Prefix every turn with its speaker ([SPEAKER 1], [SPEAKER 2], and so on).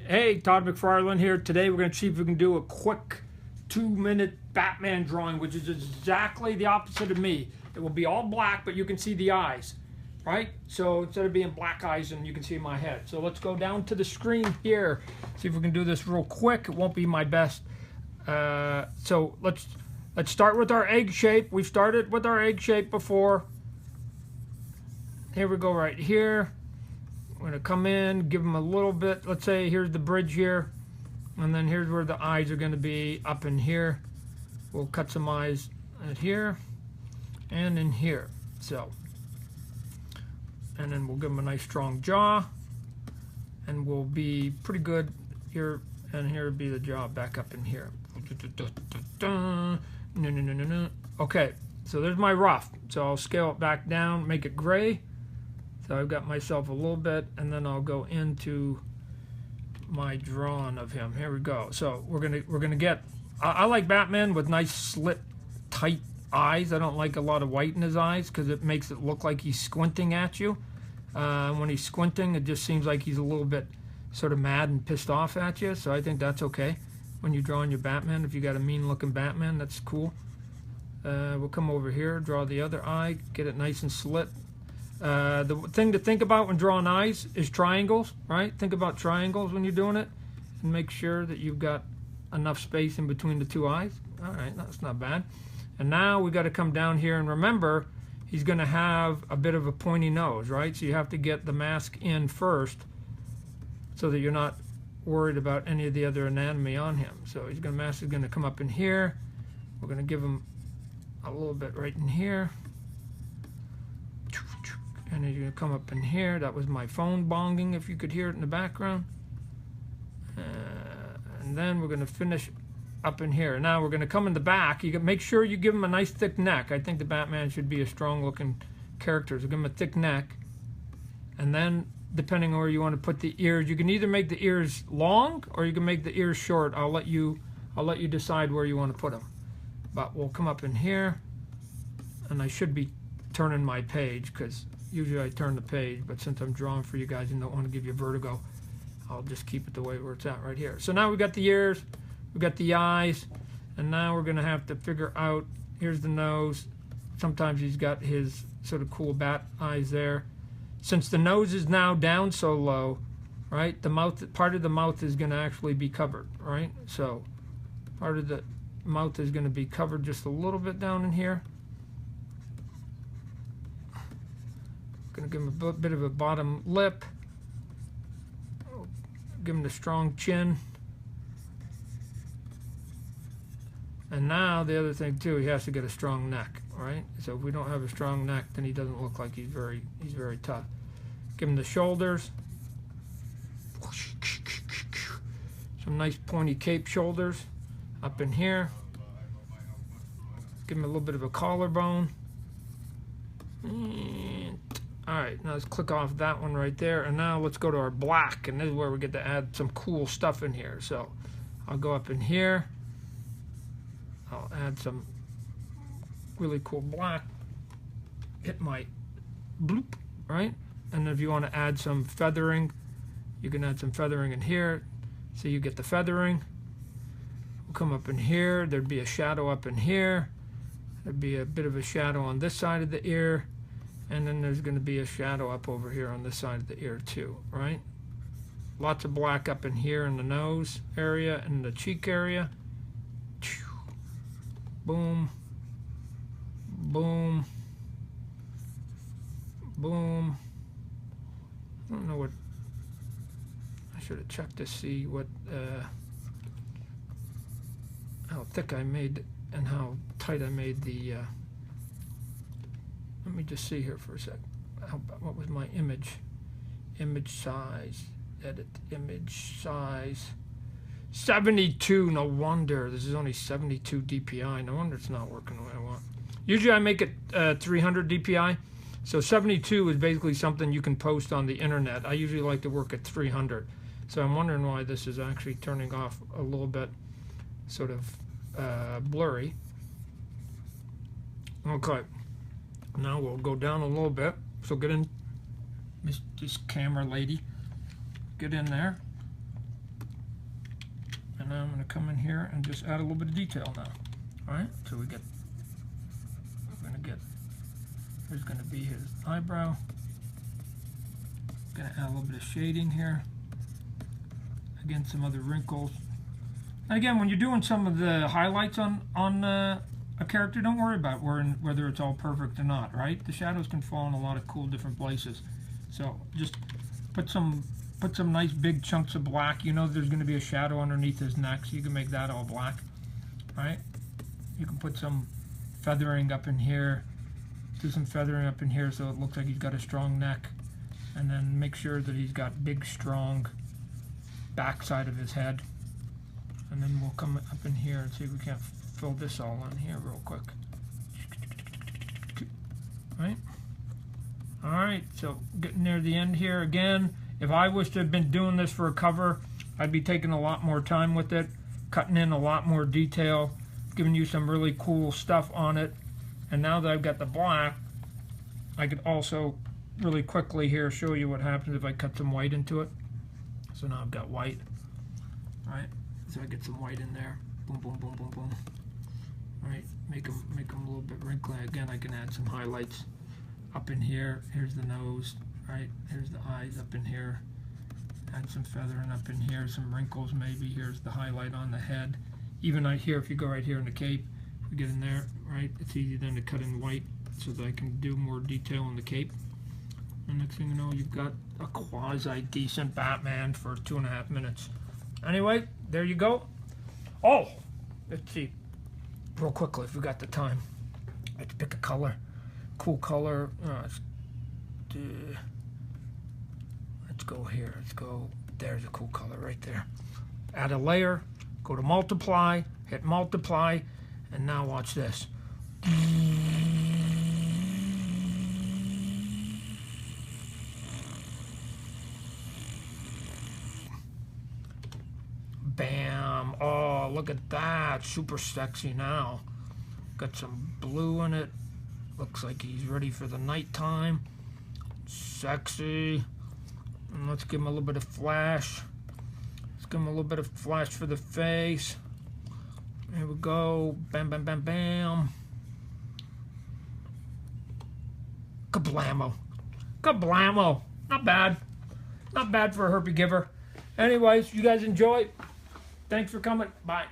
[SPEAKER 1] Hey, Todd McFarlane here. Today we're going to see if we can do a quick 2-minute Batman drawing, which is exactly the opposite of me. It will be all black, but you can see the eyes, right? So instead of being black eyes, and you can see my head. So let's go down to the screen here. See if we can do this real quick. It won't be my best. So let's start with our egg shape. We've started with our egg shape before. Here we go right here. We're going to come in, give them a little bit. Let's say here's the bridge here. And then here's where the eyes are going to be up in here. We'll cut some eyes at here and in here. So, and then we'll give them a nice strong jaw. And we'll be pretty good here. And here will be the jaw back up in here. Okay, so there's my rough. So I'll scale it back down, make it gray. So I've got myself a little bit, and then I'll go into my drawing of him. Here we go. So we're gonna get. I like Batman with nice slit, tight eyes. I don't like a lot of white in his eyes because it makes it look like he's squinting at you. When he's squinting, it just seems like he's a little bit sort of mad and pissed off at you. So I think that's okay when you're drawing your Batman. If you got a mean-looking Batman, that's cool. We'll come over here, draw the other eye, get it nice and slit. The thing to think about when drawing eyes is triangles, right? Think about triangles when you're doing it, and make sure that you've got enough space in between the two eyes. All right, that's not bad. And now we got to come down here, and remember, he's going to have a bit of a pointy nose, right? So you have to get the mask in first so that you're not worried about any of the other anatomy on him. So mask is going to come up in here. We're going to give him a little bit right in here. And he's going to come up in here. That was my phone bonging, if you could hear it in the background. And then we're going to finish up in here. Now we're going to come in the back. You can make sure you give him a nice thick neck. I think the Batman should be a strong-looking character. So give him a thick neck. And then, depending on where you want to put the ears, you can either make the ears long or you can make the ears short. I'll let you decide where you want to put them. But we'll come up in here. And I should be turning my page because usually I turn the page, but since I'm drawing for you guys and don't want to give you vertigo, I'll just keep it the way where it's at right here. So now we got the ears, we got the eyes, and now we're going to have to figure out, here's the nose. Sometimes he's got his sort of cool bat eyes there. Since the nose is now down so low, right, the mouth, part of the mouth is going to actually be covered, right? So part of the mouth is going to be covered just a little bit down in here. Going to give him a bit of a bottom lip. Give him the strong chin. And now the other thing too, he has to get a strong neck, right? So if we don't have a strong neck, then he doesn't look like he's very tough. Give him the shoulders. Some nice pointy cape shoulders up in here. Give him a little bit of a collarbone. And alright, now let's click off that one right there, and now let's go to our black, and this is where we get to add some cool stuff in here. So I'll go up in here, I'll add some really cool black, hit my bloop, right? And if you want to add some feathering, you can add some feathering in here, so you get the feathering. We'll come up in here, there'd be a shadow up in here, there'd be a bit of a shadow on this side of the ear. And then there's going to be a shadow up over here on this side of the ear too, right? Lots of black up in here in the nose area and the cheek area. Boom. Boom. Boom. I don't know what... I should have checked to see what... how thick I made and how tight I made the... Let me just see here for a sec. What was my image? Image size. Edit image size. 72. No wonder. This is only 72 DPI. No wonder it's not working the way I want. Usually I make it 300 DPI. So 72 is basically something you can post on the internet. I usually like to work at 300. So I'm wondering why this is actually turning off a little bit sort of blurry. Okay. Now we'll go down a little bit. So get in, this camera lady. Get in there. now I'm going to come in here and just add a little bit of detail now. All right, so we're going to get, there's going to be his eyebrow. Going to add a little bit of shading here. Again, some other wrinkles. And again, when you're doing some of the highlights on a character, don't worry about whether it's all perfect or not, right? The shadows can fall in a lot of cool different places. So just put some nice big chunks of black. You know there's going to be a shadow underneath his neck, so you can make that all black. All right? You can put some feathering up in here. Do some feathering up in here so it looks like he's got a strong neck. And then make sure that he's got big, strong backside of his head. And then we'll come up in here and see if we can't fill this all in here real quick. Right? Alright, so getting near the end here again. If I was to have been doing this for a cover, I'd be taking a lot more time with it, cutting in a lot more detail, giving you some really cool stuff on it. And now that I've got the black, I could also really quickly here show you what happens if I cut some white into it. So now I've got white. Alright, so I get some white in there. Boom, boom, boom, boom, boom. Alright, make them a little bit wrinkly. Again, I can add some highlights up in here. Here's the nose. Right, here's the eyes up in here. Add some feathering up in here, some wrinkles maybe. Here's the highlight on the head. Even right here, if you go right here in the cape, if we get in there, right, it's easy then to cut in white so that I can do more detail on the cape. And next thing you know, you've got a quasi-decent Batman for 2.5 minutes. Anyway, there you go. Oh, let's see, real quickly, if we got the time. Let's pick a color, cool color. Let's go here. Let's go. There's a cool color right there. Add a layer. Go to multiply. Hit multiply. And now watch this. Bam. Oh, look at that. Super sexy now. Got some blue in it. Looks like he's ready for the nighttime. Sexy. And let's give him a little bit of flash. Let's give him a little bit of flash for the face. Here we go. Bam, bam, bam, bam. Kablamo. Kablamo. Not bad. Not bad for a herpy giver. Anyways, you guys enjoy. Thanks for coming. Bye.